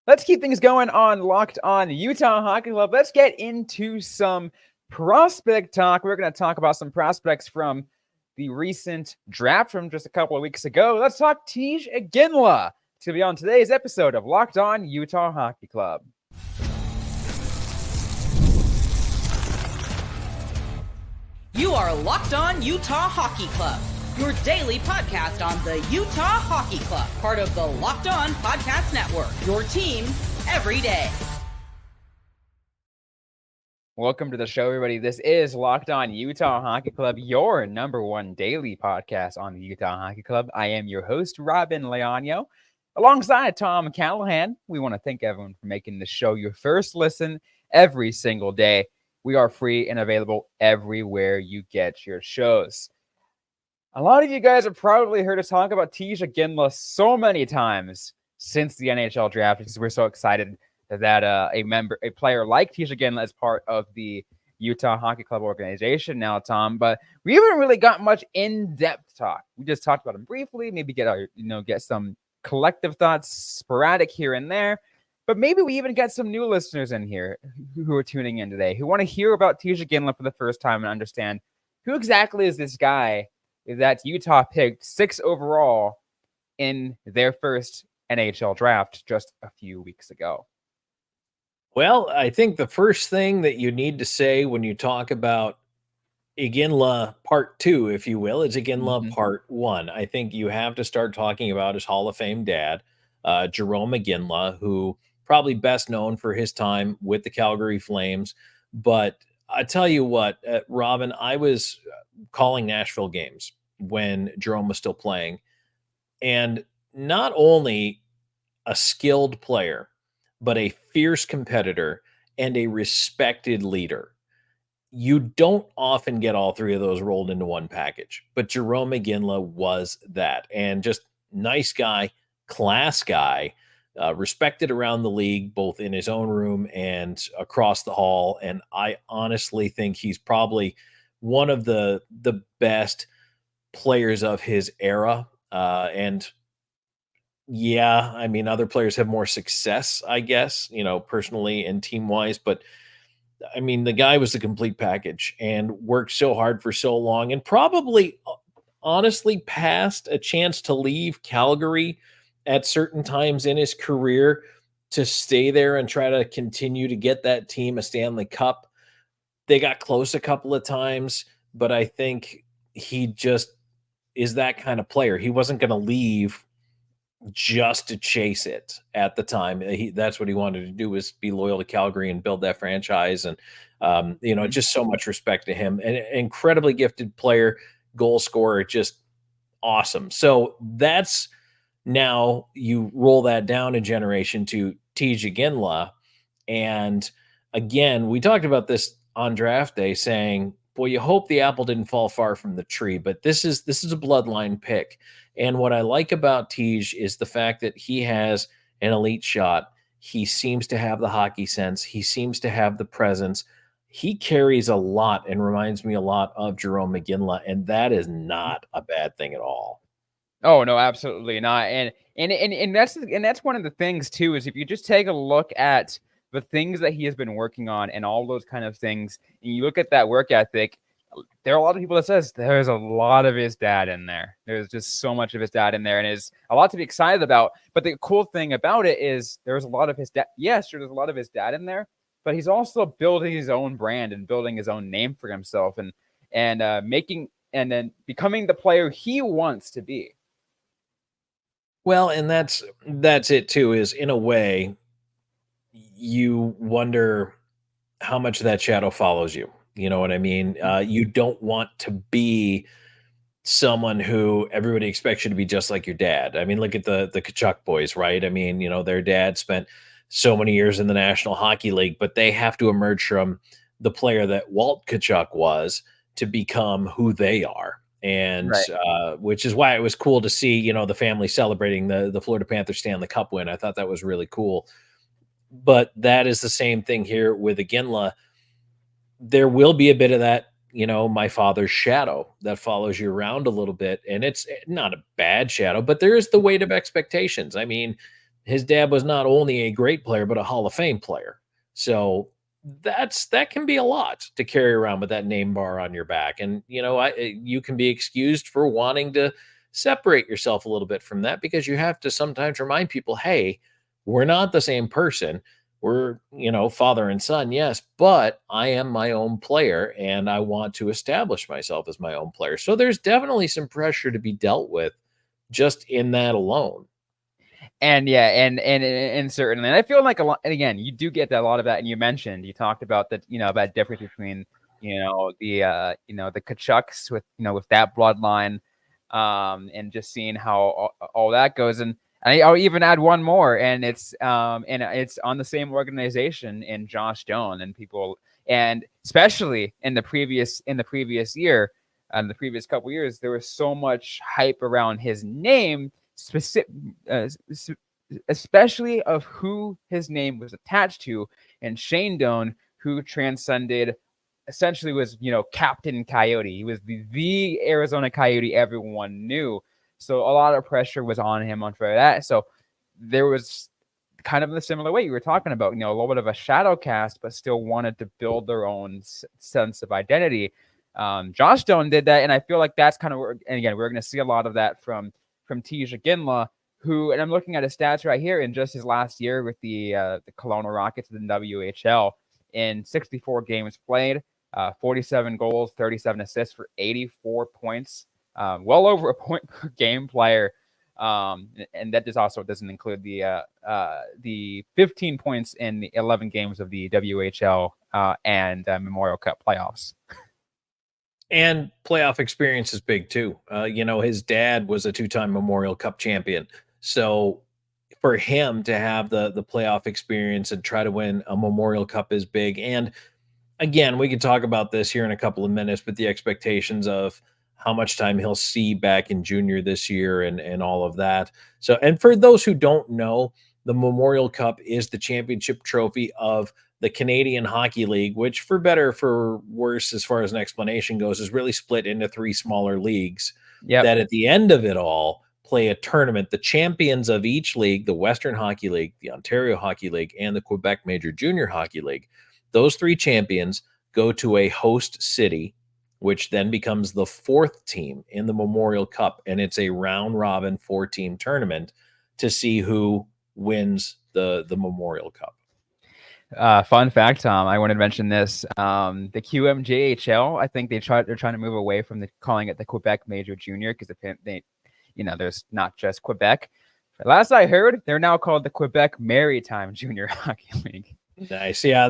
Let's keep things going on Locked On Utah Hockey Club. Let's get into some prospect talk. We're going to talk about some prospects from the recent draft from just a couple of weeks ago. Let's talk Tij Iginla. It's going to be on today's episode of Locked On Utah Hockey Club. You are Locked On Utah Hockey Club, your daily podcast on the Utah Hockey Club, part of the Locked On Podcast Network, your team every day. Welcome to the show, everybody. This is Locked On Utah Hockey Club, your number one daily podcast on the Utah Hockey Club. I am your host, Robyn Leonio. Alongside Tom Callahan, we want to thank everyone for making the show your first listen every single day. We are free and available everywhere you get your shows. A lot of you guys have probably heard us talk about Tij Iginla so many times since the NHL draft because we're so excited that a player like Tij Iginla is part of the Utah Hockey Club organization now, Tom. But we haven't really got much in-depth talk. We just talked about him briefly, maybe get some collective thoughts, sporadic here and there. But maybe we even get some new listeners in here who are tuning in today, who want to hear about Tij Iginla for the first time and understand who exactly is this guy that Utah picked 6 overall in their first NHL draft just a few weeks ago. Well, I think the first thing that you need to say when you talk about Iginla part 2, if you will, is Iginla part 1. I think you have to start talking about his Hall of Fame dad, Jerome Iginla, who probably best known for his time with the Calgary Flames. But I tell you what, Robyn, I was calling Nashville games when Jerome was still playing. And not only a skilled player, but a fierce competitor and a respected leader. You don't often get all three of those rolled into one package, but Jerome Iginla was that. And just nice guy, class guy, respected around the league, both in his own room and across the hall. And I honestly think he's probably one of the best players of his era. And yeah, I mean, other players have more success, I guess, personally and team wise, but I mean, the guy was the complete package and worked so hard for so long and probably honestly passed a chance to leave Calgary at certain times in his career to stay there and try to continue to get that team a Stanley Cup. They got close a couple of times, but I think he just is that kind of player. He wasn't going to leave just to chase it at the time. That's what he wanted to do, was be loyal to Calgary and build that franchise. And, just so much respect to him. An incredibly gifted player, goal scorer, just awesome. So that's, now you roll that down a generation to Tij Iginla. And again, we talked about this on draft day saying, boy, you hope the apple didn't fall far from the tree, but this is a bloodline pick. And what I like about Tij is the fact that he has an elite shot. He seems to have the hockey sense. He seems to have the presence. He carries a lot and reminds me a lot of Jerome Iginla, and that is not a bad thing at all. Oh no, absolutely not. And that's one of the things too, is if you just take a look at the things that he has been working on and all those kind of things, and you look at that work ethic, there are a lot of people that says there's a lot of his dad in there. There's just so much of his dad in there, and is a lot to be excited about. But the cool thing about it is there's a lot of his dad. Yes, there's a lot of his dad in there, but he's also building his own brand and building his own name for himself, and making and then becoming the player he wants to be. Well, and that's it too, is in a way you wonder how much that shadow follows you. You know what I mean? You don't want to be someone who everybody expects you to be just like your dad. I mean, look at the Tkachuk boys, right? I mean, their dad spent so many years in the National Hockey League, but they have to emerge from the player that Walt Tkachuk was to become who they are. And right. Which is why it was cool to see, the family celebrating the Florida Panthers Stanley Cup win. I thought that was really cool. But that is the same thing here with Iginla. There will be a bit of that, my father's shadow that follows you around a little bit. And it's not a bad shadow, but there is the weight of expectations. I mean, his dad was not only a great player, but a Hall of Fame player. So that can be a lot to carry around with that name bar on your back. And, you can be excused for wanting to separate yourself a little bit from that, because you have to sometimes remind people, hey, we're not the same person. We're, father and son, yes, but I am my own player and I want to establish myself as my own player. So there's definitely some pressure to be dealt with just in that alone. And yeah, and certainly, and I feel like a lot. And again, you do get a lot of that. And you talked about that, about difference between, the Kachucks with that bloodline, and just seeing how all that goes. And I'll even add one more, and it's on the same organization in Josh Doan, and people, and especially in the previous year, the previous couple years, there was so much hype around his name, especially of who his name was attached to, and Shane Doan, who transcended, essentially was, Captain Coyote. He was the Arizona Coyote everyone knew. So a lot of pressure was on him for that. So there was kind of in a similar way you were talking about, a little bit of a shadow cast, but still wanted to build their own sense of identity. Josh Doan did that, and I feel like that's kind of where, and again, we're going to see a lot of that from Tij Iginla, who, and I'm looking at his stats right here, in just his last year with the Kelowna Rockets in the WHL, in 64 games played, 47 goals, 37 assists for 84 points, well over a point per game player. And that just also doesn't include the 15 points in the 11 games of the WHL and Memorial Cup playoffs. And playoff experience is big too. His dad was a 2-time Memorial Cup champion. So for him to have the playoff experience and try to win a Memorial Cup is big. And again, we can talk about this here in a couple of minutes, but the expectations of how much time he'll see back in junior this year and all of that. So, and for those who don't know, the Memorial Cup is the championship trophy of the Canadian Hockey League, which, for better or for worse, as far as an explanation goes, is really split into 3 smaller leagues that at the end of it all play a tournament. The champions of each league, the Western Hockey League, the Ontario Hockey League, and the Quebec Major Junior Hockey League, those 3 champions go to a host city, which then becomes the 4th team in the Memorial Cup. And it's a round robin 4-team tournament to see who wins the Memorial Cup. Fun fact, Tom, I wanted to mention this. The QMJHL, I think they're trying to move away from calling it the Quebec Major Junior, because there's not just Quebec. But last I heard, they're now called the Quebec Maritime Junior Hockey League. Nice. Yeah,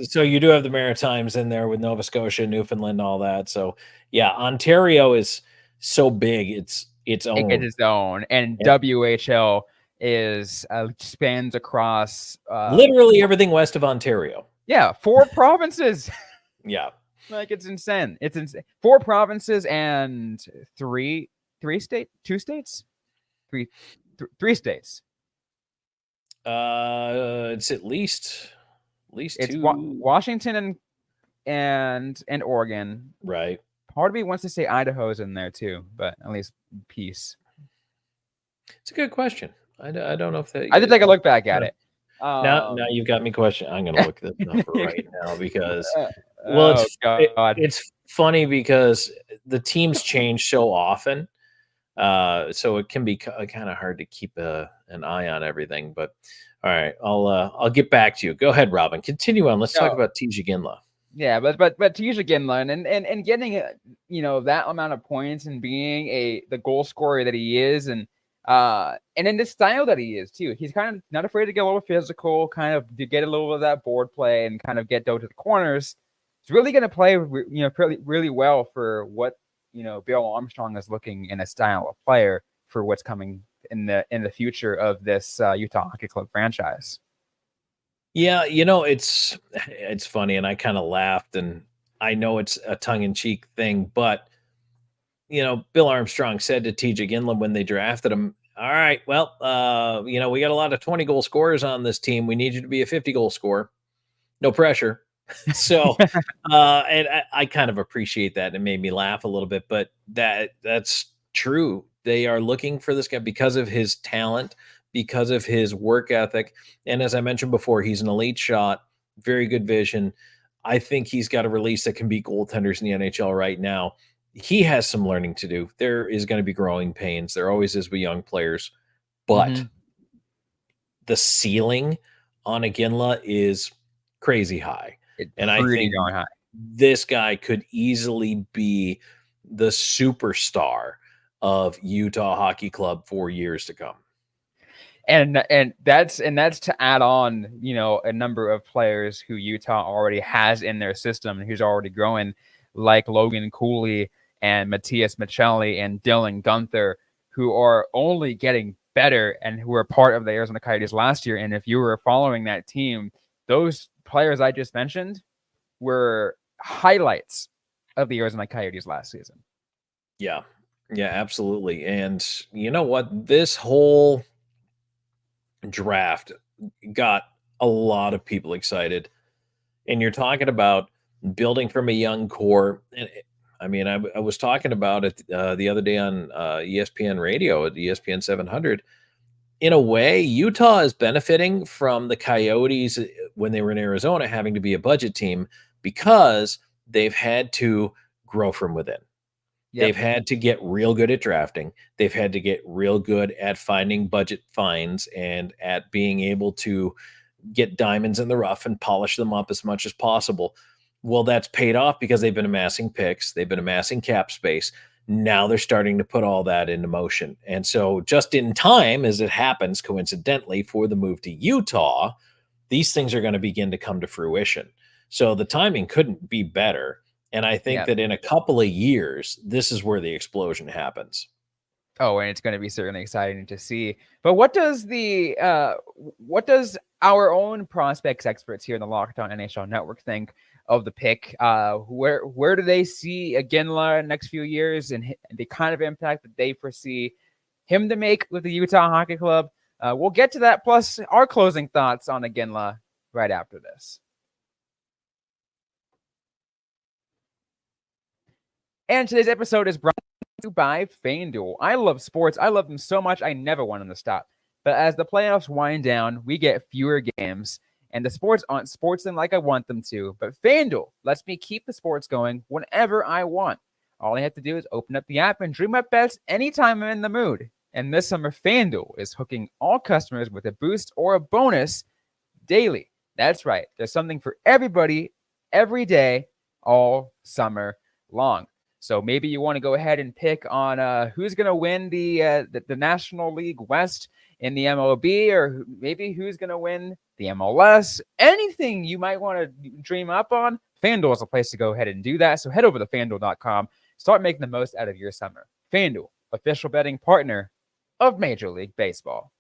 so you do have the Maritimes in there with Nova Scotia, Newfoundland, all that. So yeah, Ontario is so big, it's its own. It gets its own, and WHL is spans across literally everything west of Ontario. Yeah, 4 provinces. Yeah, like it's insane. 4 provinces and 3 states, 2 states, 3 states. It's at least it's 2. Washington and Oregon. Right. Part of me wants to say Idaho's in there too, but at least peace. It's a good question. I don't know if that. I did take a look back at it. Now you've got me question. I'm going to look this up right now because, it's funny because the teams change so often, so it can be kind of hard to keep an eye on everything. But all right, I'll get back to you. Go ahead, Robyn. Continue on. Let's talk about Tij Iginla. Yeah, but Tij Iginla and getting that amount of points and being the goal scorer that he is, and in the style that he is too. He's kind of not afraid to get a little physical, kind of to get a little of that board play and kind of get down to the corners. It's really going to play, really well for what Bill Armstrong is looking in a style of player for what's coming in the future of this Utah Hockey Club franchise. Yeah, it's funny, and I kind of laughed, and I know it's a tongue-in-cheek thing, but Bill Armstrong said to Tij Iginla when they drafted him, all right, well, we got a lot of 20-goal scorers on this team. We need you to be a 50-goal scorer. No pressure. So, and I kind of appreciate that. It made me laugh a little bit, but that's true. They are looking for this guy because of his talent, because of his work ethic. And as I mentioned before, he's an elite shot, very good vision. I think he's got a release that can beat goaltenders in the NHL right now. He has some learning to do. There is going to be growing pains. There always is with young players. But the ceiling on Iginla is crazy high. And I think darn high. This guy could easily be the superstar of Utah Hockey Club for years to come. And that's to add on, a number of players who Utah already has in their system and who's already growing, like Logan Cooley and Matthias Michelli and Dylan Gunther, who are only getting better and who were part of the Arizona Coyotes last year. And if you were following that team, those players I just mentioned were highlights of the Arizona Coyotes last season. Yeah, absolutely. And you know what? This whole draft got a lot of people excited. And you're talking about building from a young core. And I mean, I was talking about it the other day on ESPN radio at ESPN 700. In a way, Utah is benefiting from the Coyotes when they were in Arizona having to be a budget team because they've had to grow from within. Yep. They've had to get real good at drafting. They've had to get real good at finding budget finds and at being able to get diamonds in the rough and polish them up as much as possible. Well, that's paid off because they've been amassing picks. They've been amassing cap space. Now they're starting to put all that into motion. And so just in time, as it happens coincidentally for the move to Utah, these things are going to begin to come to fruition. So the timing couldn't be better. And I think that in a couple of years, this is where the explosion happens. Oh, and it's going to be certainly exciting to see. But what does our own prospects experts here in the Locked On NHL Network think of the pick? Where do they see Iginla in the next few years and the kind of impact that they foresee him to make with the Utah Hockey Club? We'll get to that, plus our closing thoughts on Iginla right after this. And today's episode is brought to you by FanDuel. I love sports. I love them so much, I never want them to stop. But as the playoffs wind down, we get fewer games, and the sports aren't sportsing like I want them to. But FanDuel lets me keep the sports going whenever I want. All I have to do is open up the app and dream up bets anytime I'm in the mood. And this summer, FanDuel is hooking all customers with a boost or a bonus daily. That's right. There's something for everybody, every day, all summer long. So maybe you want to go ahead and pick on who's going to win the National League West in the MLB, or maybe who's going to win the MLS. Anything you might want to dream up on, FanDuel is a place to go ahead and do that. So head over to FanDuel.com. Start making the most out of your summer. FanDuel, official betting partner of Major League Baseball.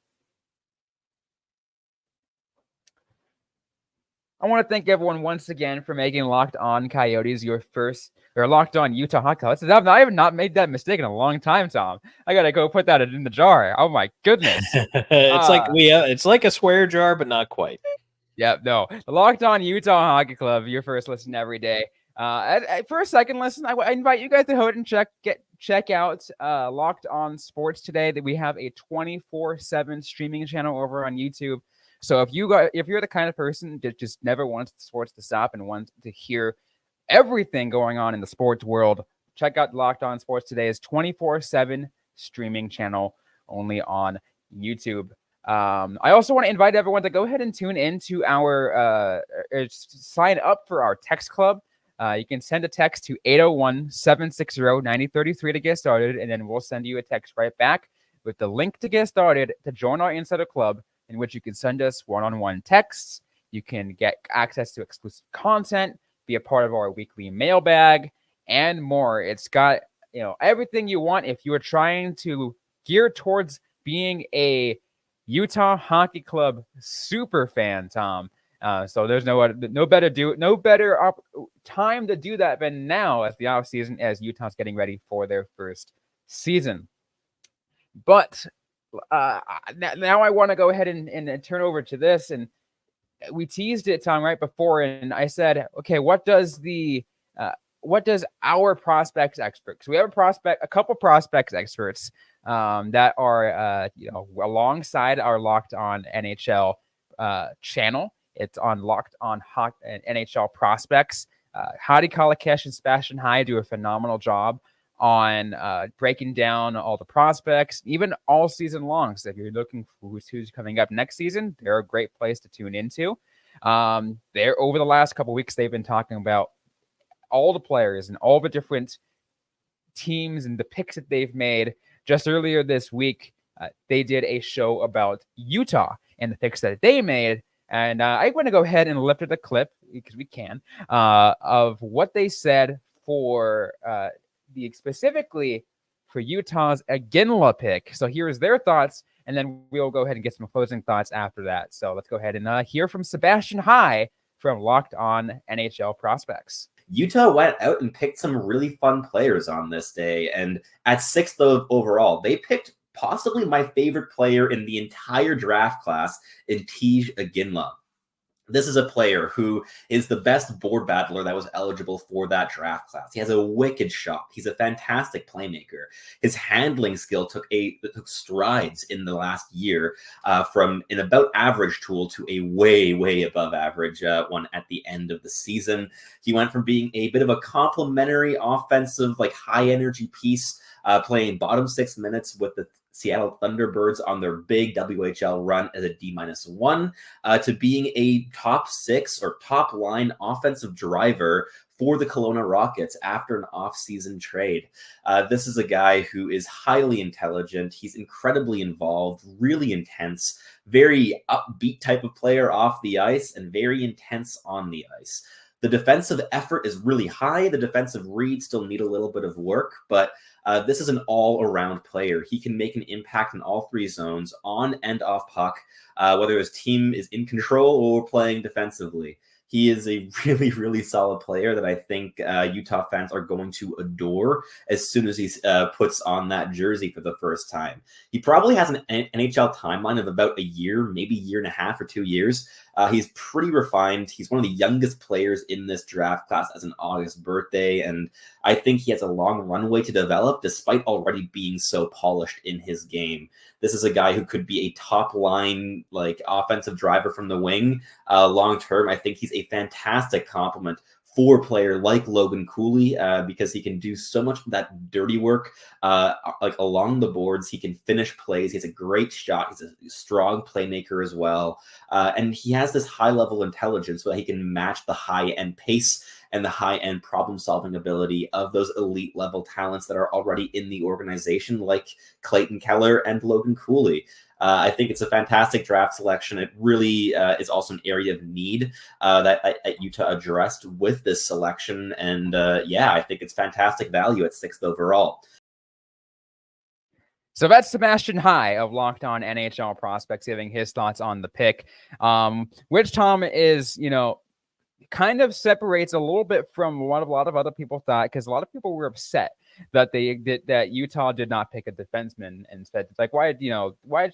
I want to thank everyone once again for making Locked On Coyotes your first, or Locked On Utah Hockey Club. I have not made that mistake in a long time, Tom. I got to go put that in the jar. Oh my goodness. It's like a swear jar, but not quite. Yeah, no. The Locked On Utah Hockey Club, your first listen every day. For a second listen, I invite you guys to go ahead and check out Locked On Sports today. That we have a 24/7 streaming channel over on YouTube. So if you're the kind of person that just never wants the sports to stop and wants to hear everything going on in the sports world, check out Locked On Sports Today's 24/7 streaming channel only on YouTube. I also want to invite everyone to go ahead and tune into our sign up for our text club. You can send a text to 801-760-9033 to get started, and then we'll send you a text right back with the link to get started to join our Insider Club, in which you can send us one-on-one texts. You can get access to exclusive content, be a part of our weekly mailbag, and more. It's got everything you want if you are trying to gear towards being a Utah Hockey Club super fan, Tom. So there's no better time to do that than now as the off season, as Utah's getting ready for their first season. But now I want to go ahead and turn over to this, and we teased it, Tom, right before, and I said, okay, what does our prospects experts? We have a couple prospects experts that are alongside our Locked On NHL channel. It's on Locked On NHL Prospects. Hadi Kalakesh and Sebastian High do a phenomenal job on breaking down all the prospects, even all season long. So if you're looking for who's coming up next season, they're a great place to tune into. They're over the last couple of weeks, they've been talking about all the players and all the different teams and the picks that they've made. Just earlier this week, they did a show about Utah and the picks that they made. And I want to go ahead and lift the clip, because we can, of what they said for specifically for Utah's Iginla pick. So here's their thoughts, and then we'll go ahead and get some closing thoughts after that. So let's go ahead and hear from Sebastian High from Locked On NHL Prospects. Utah went out and picked some really fun players on this day. And at 6th overall, they picked possibly my favorite player in the entire draft class in Tij Iginla. This is a player who is the best board battler that was eligible for that draft class. He has a wicked shot. He's a fantastic playmaker. His handling skill took strides in the last year, from an about average tool to a way, way above average one at the end of the season. He went from being a bit of a complementary offensive, high energy piece, playing bottom 6 minutes with the Seattle Thunderbirds on their big WHL run as a D-1, to being a top 6 or top line offensive driver for the Kelowna Rockets after an off-season trade. This is a guy who is highly intelligent. He's incredibly involved, really intense, very upbeat type of player off the ice, and very intense on the ice. The defensive effort is really high. The defensive reads still need a little bit of work, but this is an all-around player. He can make an impact in all 3 zones, on and off puck, whether his team is in control or playing defensively. He is a really, really solid player that I think Utah fans are going to adore as soon as he puts on that jersey for the first time. He probably has an NHL timeline of about a year, maybe year and a half or 2 years. He's pretty refined. He's one of the youngest players in this draft class as an August birthday, and I think he has a long runway to develop despite already being so polished in his game. This is a guy who could be a top line, offensive driver from the wing long term. I think he's a fantastic complement for a player like Logan Cooley, because he can do so much of that dirty work along the boards. He can finish plays. He has a great shot. He's a strong playmaker as well. And he has this high-level intelligence so that he can match the high-end pace and the high-end problem-solving ability of those elite-level talents that are already in the organization, like Clayton Keller and Logan Cooley. I think it's a fantastic draft selection. It really is also an area of need that Utah addressed with this selection. And I think it's fantastic value at 6th overall. So that's Sebastian High of Locked On NHL Prospects giving his thoughts on the pick, which Tom is, kind of separates a little bit from what a lot of other people thought, because a lot of people were upset that that Utah did not pick a defenseman instead. It's why did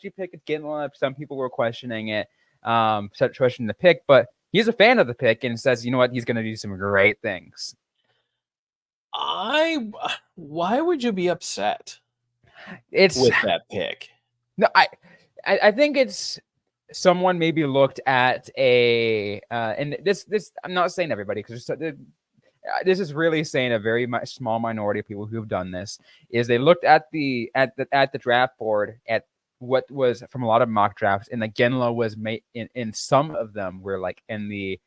you pick Iginla? Some people were questioning it, questioning the pick, but he's a fan of the pick and says, he's going to do some great things. Why would you be upset with that pick? No, I think it's someone maybe looked at and this I'm not saying everybody, because this is really saying a very small minority of people who have done this, is they looked at the draft board at what was from a lot of mock drafts, and Iginla was made in some of them were in the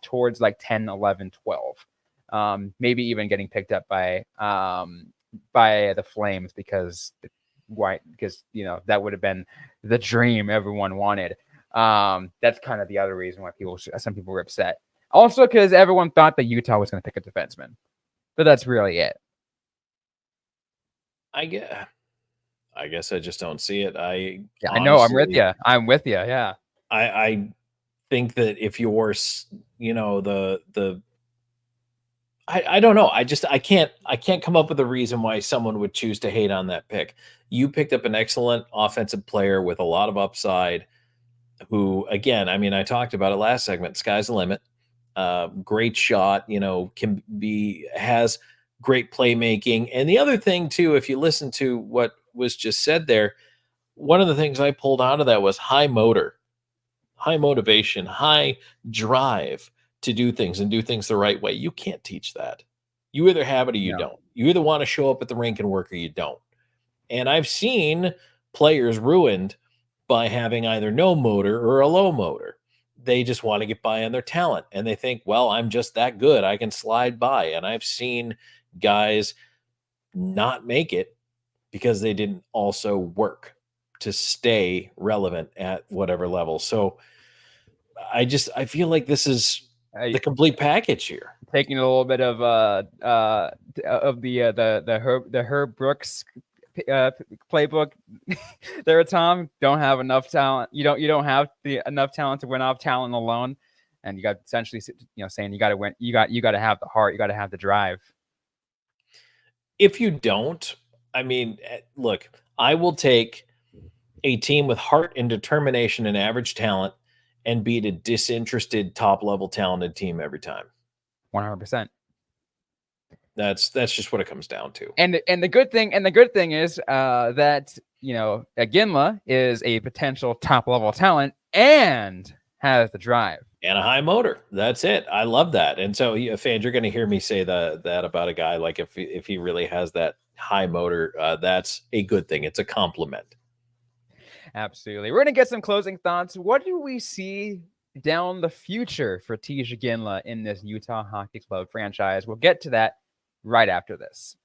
towards 10, 11, 12, maybe even getting picked up by the Flames because that would have been the dream everyone wanted. That's kind of the other reason why some people were upset. Also, because everyone thought that Utah was going to pick a defenseman, but that's really it. I guess I just don't see it. I know. I'm with you. Yeah. I think that if you're, I don't know. I can't come up with a reason why someone would choose to hate on that pick. You picked up an excellent offensive player with a lot of upside who, again, I talked about it last segment, sky's the limit. Great shot, has great playmaking. And the other thing, too, if you listen to what was just said there, one of the things I pulled out of that was high motor, high motivation, high drive to do things and do things the right way. You can't teach that. You either have it or you No. don't. You either want to show up at the rink and work or you don't. And I've seen players ruined by having either no motor or a low motor. They just want to get by on their talent. And they think, well, I'm just that good. I can slide by. And I've seen guys not make it because they didn't also work to stay relevant at whatever level. So I feel like this is the complete package here. Taking a little bit of the Herb Brooks playbook there, Tom. Don't have enough talent. You don't have enough talent to win off talent alone, and you got essentially saying you got to win. You got to have the heart. You got to have the drive. If you don't, I mean, look, I will take a team with heart and determination and average talent and beat a disinterested top-level talented team every time. 100%. That's just what it comes down to. And the good thing is that Iginla is a potential top-level talent and has the drive and a high motor. That's it. I love that. And so, fans, you're going to hear me say that about a guy. Like if he really has that high motor, that's a good thing. It's a compliment. Absolutely. We're going to get some closing thoughts. What do we see down the future for Tij Iginla in this Utah Hockey Club franchise? We'll get to that right after this.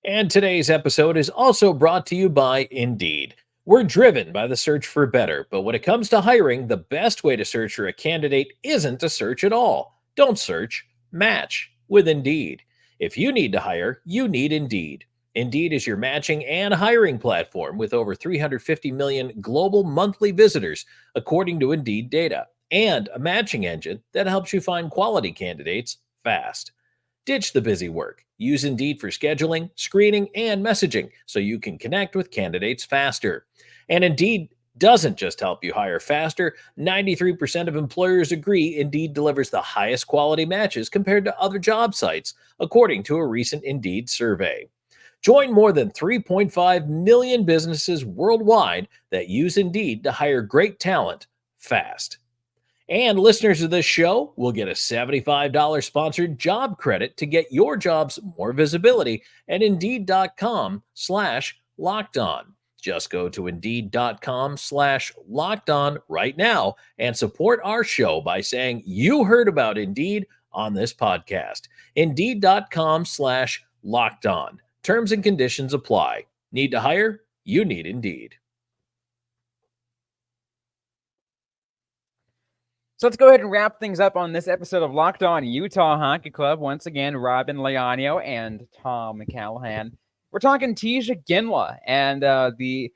And today's episode is also brought to you by Indeed. We're driven by the search for better, but when it comes to hiring, the best way to search for a candidate isn't to search at all. Don't search, match with Indeed. If you need to hire, you need Indeed. Indeed is your matching and hiring platform with over 350 million global monthly visitors, according to Indeed data, and a matching engine that helps you find quality candidates fast. Ditch the busy work. Use Indeed for scheduling, screening, and messaging so you can connect with candidates faster. And Indeed doesn't just help you hire faster. 93% of employers agree Indeed delivers the highest quality matches compared to other job sites, according to a recent Indeed survey. Join more than 3.5 million businesses worldwide that use Indeed to hire great talent fast. And listeners of this show will get a $75 sponsored job credit to get your jobs more visibility at Indeed.com/lockedon. Just go to Indeed.com/lockedon right now and support our show by saying you heard about Indeed on this podcast. Indeed.com/lockedon. Terms and conditions apply. Need to hire? You need Indeed. So let's go ahead and wrap things up on this episode of Locked On Utah Hockey Club. Once again, Robyn Leonio and Tom Callahan. We're talking Tij Iginla and the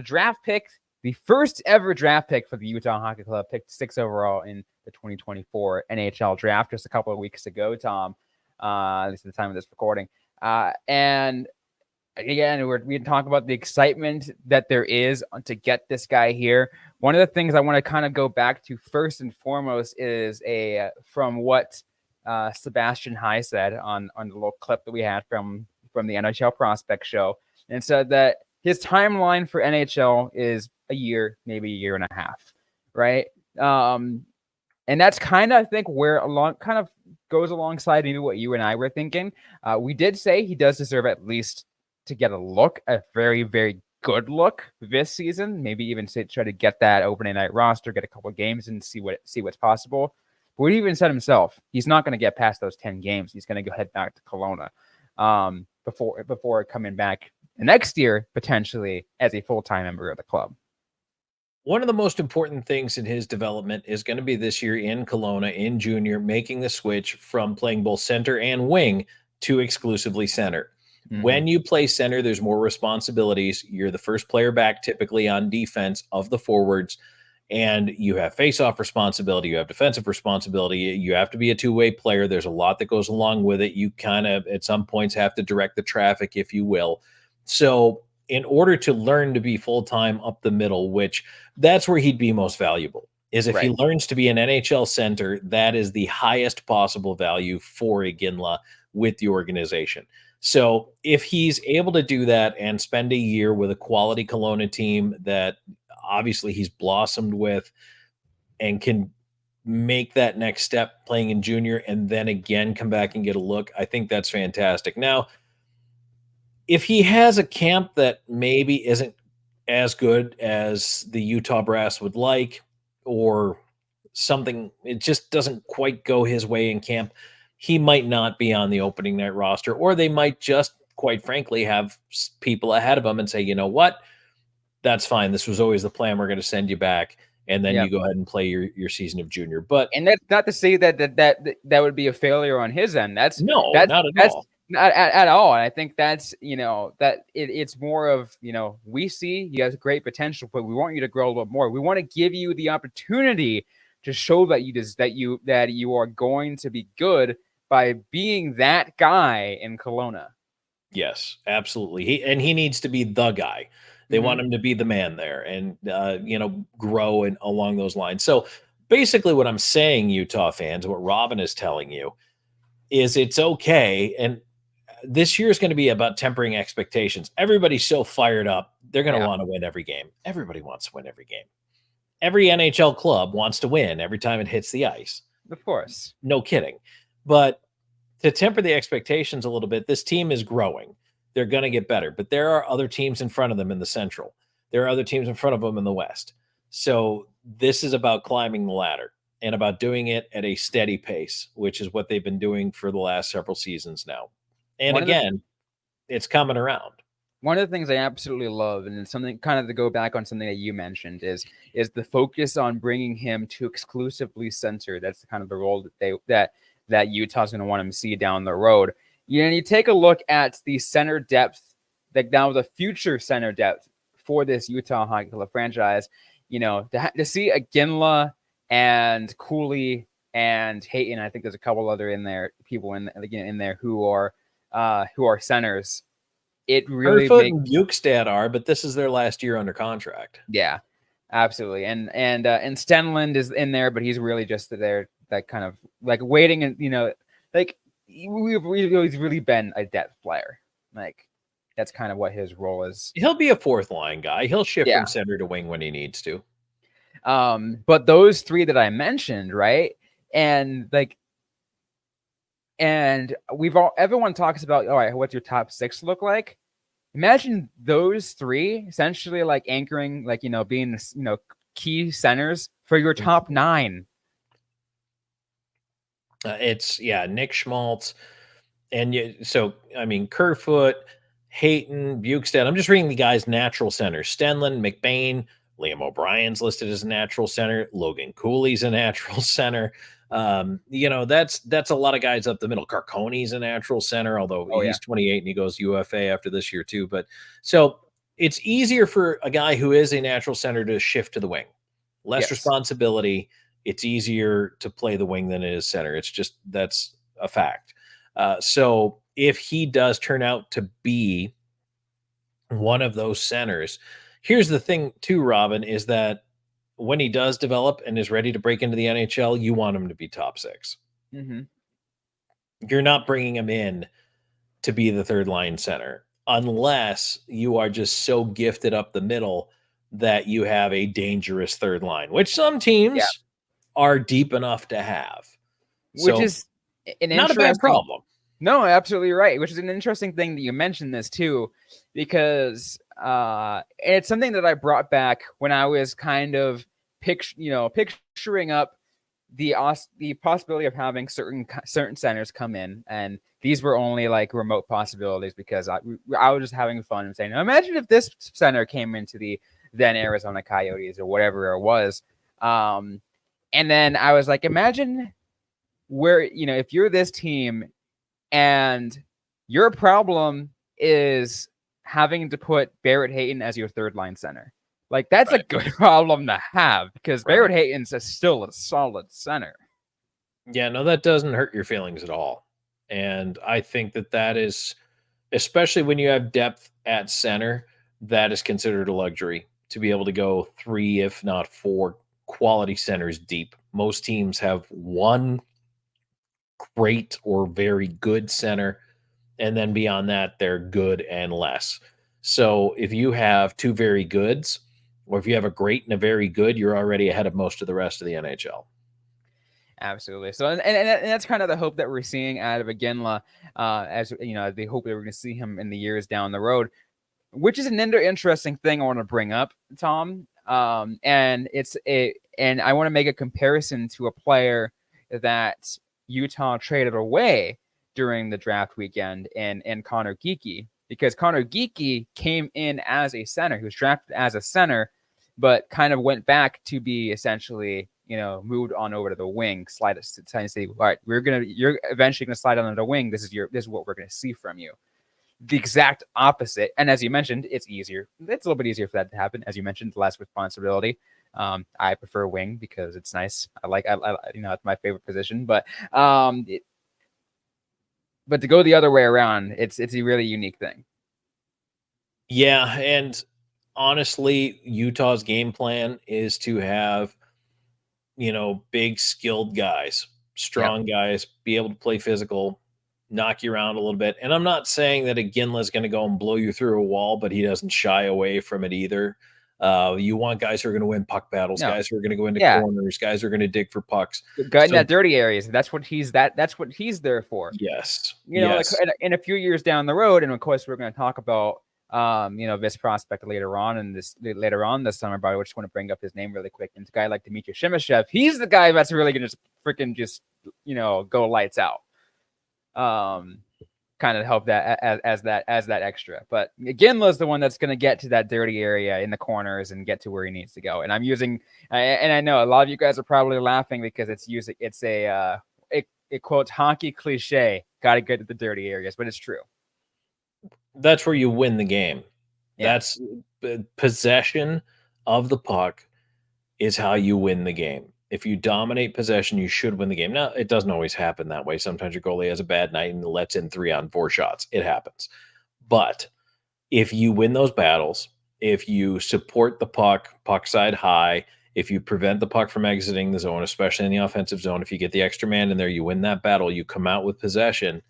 draft pick, the first ever draft pick for the Utah Hockey Club, picked 6 overall in the 2024 NHL Draft just a couple of weeks ago, Tom. This is the time of this recording. And again, we talk about the excitement that there is to get this guy here. One of the things I want to kind of go back to first and foremost is from what Sebastian High said on the little clip that we had from the NHL Prospects show, and said that his timeline for NHL is a year, maybe a year and a half, right? And that's kind of, I think, where goes alongside maybe what you and I were thinking. We did say he does deserve at least to get a very, very good look this season. Maybe even try to get that opening night roster, get a couple of games and see what's possible. But he even said himself, he's not going to get past those 10 games. He's going to go head back to Kelowna before coming back next year, potentially as a full-time member of the club. One of the most important things in his development is going to be this year in Kelowna, in junior, making the switch from playing both center and wing to exclusively center. Mm-hmm. When you play center, there's more responsibilities. You're the first player back typically on defense of the forwards, and you have face-off responsibility. You have defensive responsibility. You have to be a two-way player. There's a lot that goes along with it. You kind of, at some points, have to direct the traffic, if you will. So in order to learn to be full-time up the middle, which that's where he'd be most valuable. is if he learns to be an NHL center, that is the highest possible value for Iginla with the organization. So if he's able to do that and spend a year with a quality Kelowna team that obviously he's blossomed with and can make that next step playing in junior and then again come back and get a look, I think that's fantastic. Now, if he has a camp that maybe isn't as good as the Utah Brass would like, or something, it just doesn't quite go his way in camp, he might not be on the opening night roster, or they might just, quite frankly, have people ahead of him and say, you know what, that's fine. This was always the plan. We're going to send you back. And then you go ahead and play your season of junior. But and that's not to say that would be a failure on his end. Not at all. Not at all. And I think that's, that it's more of, we see you have great potential, but we want you to grow a little more. We want to give you the opportunity to show that you are going to be good by being that guy in Kelowna. Yes, absolutely. He needs to be the guy. They want him to be the man there and, grow and along those lines. So basically what I'm saying, Utah fans, what Robyn is telling you is it's okay. And this year is going to be about tempering expectations. Everybody's so fired up. They're going to want to win every game. Everybody wants to win every game. Every NHL club wants to win every time it hits the ice. Of course. No kidding. But to temper the expectations a little bit, this team is growing. They're going to get better, but there are other teams in front of them in the Central. There are other teams in front of them in the West. So this is about climbing the ladder and about doing it at a steady pace, which is what they've been doing for the last several seasons now. And again, it's coming around. One of the things I absolutely love, and it's something kind of to go back on something that you mentioned, is the focus on bringing him to exclusively center. That's kind of the role that Utah's going to want him to see down the road. You take a look at the center depth, now the future center depth for this Utah Hockey Club franchise. To see Iginla and Cooley and Hayton, I think there's a couple other people in there who are centers. It really Kerfoot and Bukestad are, but this is their last year under contract. Yeah, absolutely. And Stenlund is in there, but he's really just there, that kind of like waiting and he's really been a depth player. That's kind of what his role is. He'll be a fourth line guy. He'll shift from center to wing when he needs to. But those three that I mentioned, right? And everyone talks about, all right, what's your top six look like? Imagine those three essentially anchoring, being, key centers for your top nine. It's Nick Schmaltz. And Kerfoot, Hayton, Bukestad. I'm just reading the guys' natural centers. Stenlund, McBain, Liam O'Brien's listed as a natural center. Logan Cooley's a natural center. That's a lot of guys up the middle. Carconi's a natural center, although he's 28 and he goes UFA after this year too. But so it's easier for a guy who is a natural center to shift to the wing. Less responsibility. It's easier to play the wing than it is center. It's just, that's a fact. So if he does turn out to be one of those centers, here's the thing too, Robyn, is that when he does develop and is ready to break into the NHL, you want him to be top six. Mm-hmm. You're not bringing him in to be the third line center unless you are just so gifted up the middle that you have a dangerous third line, which some teams are deep enough to have. Which is not a bad problem. No, absolutely right. Which is an interesting thing that you mentioned this too, because it's something that I brought back when I was kind of picturing up the possibility of having certain centers come in, and these were only remote possibilities because I was just having fun and saying, imagine if this center came into the then Arizona Coyotes or whatever it was, and then I was like, imagine where if you're this team and your problem is having to put Barrett Hayton as your third line center. That's a good problem to have because Barrett Hayton's still a solid center. Yeah, no, that doesn't hurt your feelings at all. And I think that is, especially when you have depth at center, that is considered a luxury to be able to go 3, if not 4 quality centers deep. Most teams have one great or very good center, and then beyond that, they're good and less. So if you have two very goods, or if you have a great and a very good, you're already ahead of most of the rest of the NHL. Absolutely. So, and that's kind of the hope that we're seeing out of Iginla, as you know, the hope that we're going to see him in the years down the road, which is an interesting thing I want to bring up, Tom. And I want to make a comparison to a player that Utah traded away during the draft weekend and Connor Geekie, because Connor Geekie came in as a center. He was drafted as a center, but kind of went back to be essentially, moved on over to the wing, slide and say, all right, you're eventually going to slide on the wing. This is what we're going to see from you. The exact opposite. And as you mentioned, it's easier. It's a little bit easier for that to happen. As you mentioned, less responsibility. I prefer wing because it's nice. I it's my favorite position, but to go the other way around, it's a really unique thing. Yeah. And honestly, Utah's game plan is to have, big skilled guys, strong guys, be able to play physical, knock you around a little bit. And I'm not saying that Iginla is going to go and blow you through a wall, but he doesn't shy away from it either. You want guys who are going to win puck battles, guys who are going to go into corners, guys who are going to dig for pucks. Guy in that dirty areas. That's what he's there for. Yes. Like in a few years down the road, and of course we're going to talk about this prospect later on this summer, but I just want to bring up his name really quick. And it's a guy like Dmitry Shemishev. He's the guy that's really going to just go lights out. Kind of help that as that extra. But Iginla is the one that's going to get to that dirty area in the corners and get to where he needs to go. And I'm using, and I know a lot of you guys are probably laughing because it's a quote hockey cliche. Got to get to the dirty areas, but it's true. That's where you win the game. Yeah. That's possession of the puck is how you win the game. If you dominate possession, you should win the game. Now, it doesn't always happen that way. Sometimes your goalie has a bad night and lets in 3-on-4 shots. It happens. But if you win those battles, if you support the puck side high, if you prevent the puck from exiting the zone, especially in the offensive zone, if you get the extra man in there, you win that battle, you come out with possession,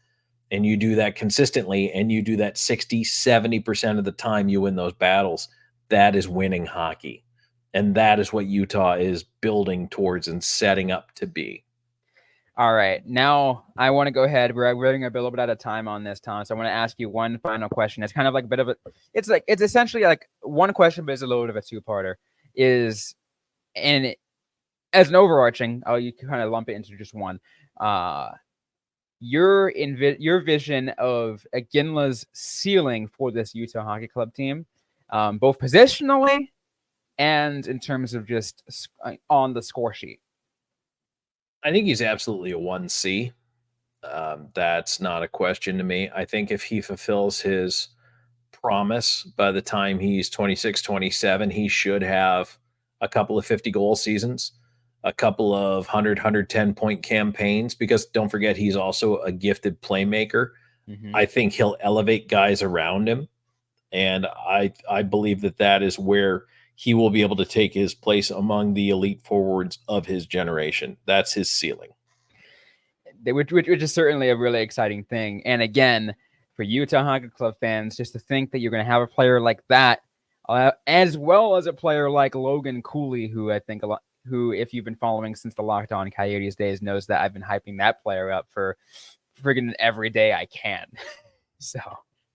and you do that consistently, and you do that 60, 70% of the time you win those battles, that is winning hockey. And that is what Utah is building towards and setting up to be. All right. Now I want to go ahead. We're running a little bit out of time on this, Tom. So I want to ask you one final question. It's kind of like a bit of it's essentially like one question, but it's a little bit of a two-parter. As an overarching, you can kind of lump it into just one. Your vision of Iginla's ceiling for this Utah Hockey Club team, both positionally and in terms of just on the score sheet. I think he's absolutely a 1C. That's not a question to me. I think if he fulfills his promise by the time he's 26, 27, he should have a couple of 50-goal seasons, a couple of 100, 110-point campaigns, because don't forget, he's also a gifted playmaker. Mm-hmm. I think he'll elevate guys around him, and I believe that is where he will be able to take his place among the elite forwards of his generation. That's his ceiling. Which is certainly a really exciting thing. And again, for Utah Hockey Club fans, just to think that you're going to have a player like that, as well as a player like Logan Cooley, who I think who, if you've been following since the Locked On Coyotes days, knows that I've been hyping that player up for friggin' every day I can. So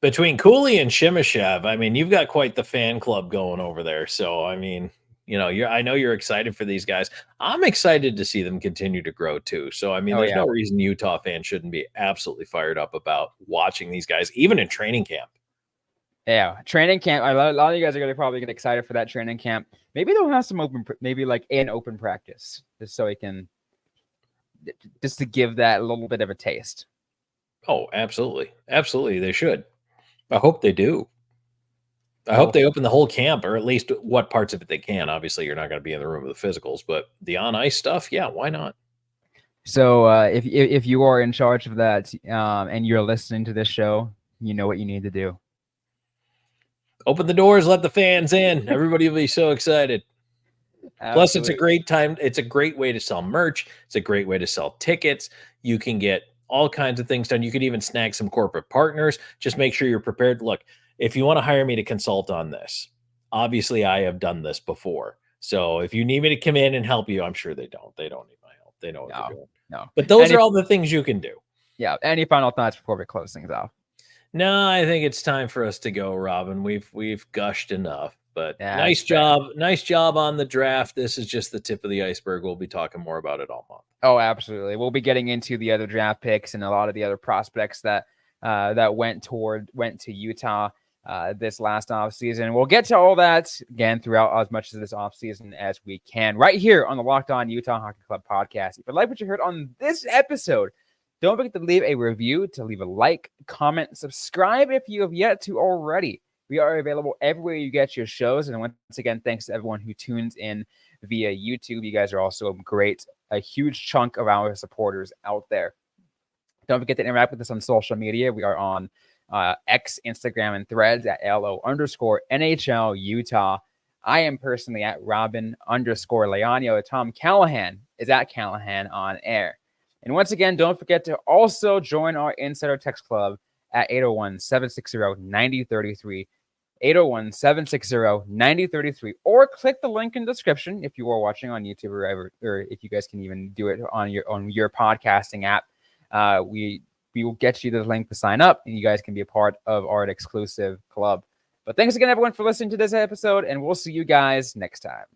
between Cooley and Shemishev, I mean, you've got quite the fan club going over there. So, I mean, I know you're excited for these guys. I'm excited to see them continue to grow too. So, I mean, there's no reason Utah fans shouldn't be absolutely fired up about watching these guys, even in training camp. Yeah, training camp. A lot of you guys are going to probably get excited for that training camp. Maybe they'll have some open practice, just so he can, just to give that a little bit of a taste. Oh, absolutely. Absolutely. They should. I hope they do. I hope they open the whole camp, or at least what parts of it they can. Obviously, you're not going to be in the room with the physicals, but the on-ice stuff, yeah, why not? So if you are in charge of that and you're listening to this show, you know what you need to do. Open the doors, let the fans in. Everybody will be so excited. Plus, it's a great time. It's a great way to sell merch. It's a great way to sell tickets. You can get all kinds of things done. You could even snag some corporate partners. Just make sure you're prepared. Look, if you want to hire me to consult on this, obviously I have done this before. So if you need me to come in and help you, I'm sure they don't. They don't need my help. They know what they're doing. No. But those are all the things you can do. Yeah. Any final thoughts before we close things off? No, I think it's time for us to go, Robin. We've gushed enough. But Yeah, nice job. Nice job on the draft. This is just the tip of the iceberg. We'll be talking more about it all month. Oh, absolutely. We'll be getting into the other draft picks and a lot of the other prospects that went to Utah this last offseason. We'll get to all that again throughout as much of this offseason as we can right here on the Locked On Utah Hockey Club podcast. If you like what you heard on this episode, don't forget to leave a review, to leave a like, comment, subscribe if you have yet to already. We are available everywhere you get your shows. And once again, thanks to everyone who tunes in via YouTube. You guys are also great, a huge chunk of our supporters out there. Don't forget to interact with us on social media. We are on X, Instagram, and Threads at LO_NHL Utah. I am personally at Robyn_Leonio. Tom Callahan is at Callahan on air. And once again, don't forget to also join our Insider Text Club at 801-760-9033, 801-760-9033, or click the link in the description if you are watching on YouTube or if you guys can even do it on your podcasting app. We will get you the link to sign up, and you guys can be a part of our exclusive club. But thanks again, everyone, for listening to this episode, and we'll see you guys next time.